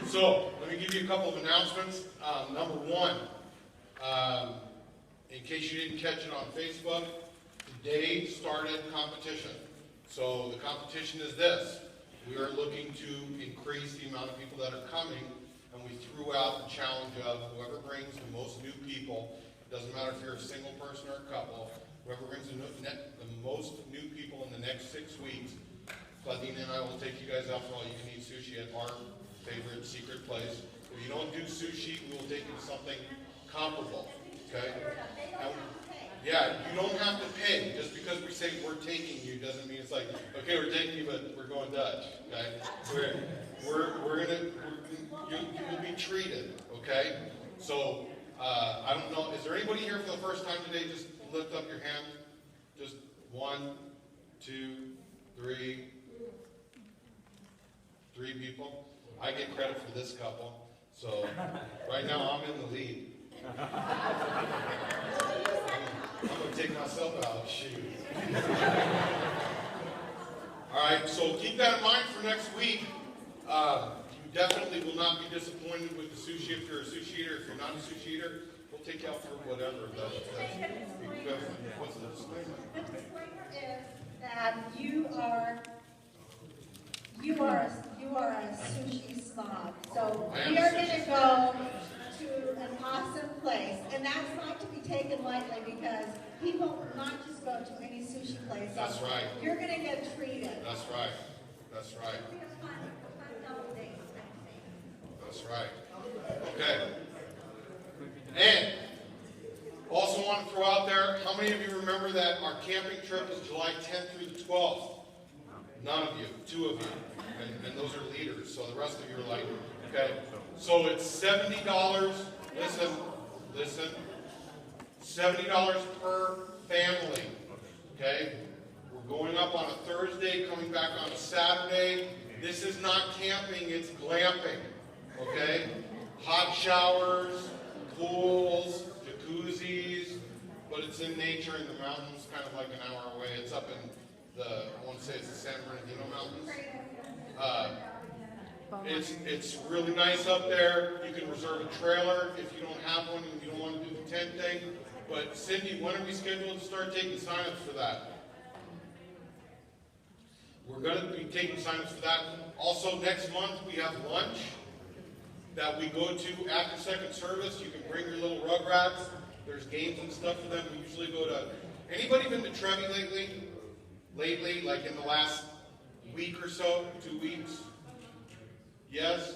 So let me give you a couple of announcements. Number one, in case you didn't catch it on Facebook, today started competition. So the competition is this. We are looking to increase the amount of people that are coming, and we threw out the challenge of whoever brings the most new people. It doesn't matter if you're a single person or a couple. Whoever brings the most new people in the next 6 weeks, Claudine and I will take you guys out for all you can eat sushi at our favorite secret place. If you don't do sushi, we will take you to something comparable. Okay? Yeah, you don't have to pay. Just because we say we're taking you doesn't mean it's like, okay, we're taking you, but we're going Dutch. Okay? You'll be treated. Okay? So. I don't know. Is there anybody here for the first time today? Just lift up your hand. Just 1, 2, 3. 3 people. I get credit for this couple. So right now I'm in the lead. I'm going to take myself out. Shoot. All right. So keep that in mind for next week. You definitely will not be disappointed with the sushi if you're a sushi eater. If you're not a sushi eater, we'll take you out for whatever. What's the disclaimer? The disclaimer is that you are a sushi snob. So we are going to go to an awesome place, and that's not to be taken lightly because people not just go to any sushi place. That's right. You're going to get treated. That's right. That's right. That's right. Okay. And also want to throw out there, how many of you remember that our camping trip is July 10th through the 12th? None of you. 2 of you. And those are leaders. So the rest of you are like, okay. So it's $70. Listen. $70 per family. Okay? We're going up on a Thursday, coming back on a Saturday. This is not camping, it's glamping. Okay? Hot showers, pools, jacuzzis, but it's in nature in the mountains, kind of like an hour away. It's up in I want to say it's the San Bernardino Mountains. It's really nice up there. You can reserve a trailer if you don't have one and you don't want to do the tent thing. But Cindy, when are we scheduled to start taking signups for that? We're going to be taking signups for that. Also, next month we have lunch that we go to after second service. You can bring your little rugrats. There's games and stuff for them. We usually go to. Anybody been to Trevi lately? Lately, like in the last week or so, 2 weeks? Yes?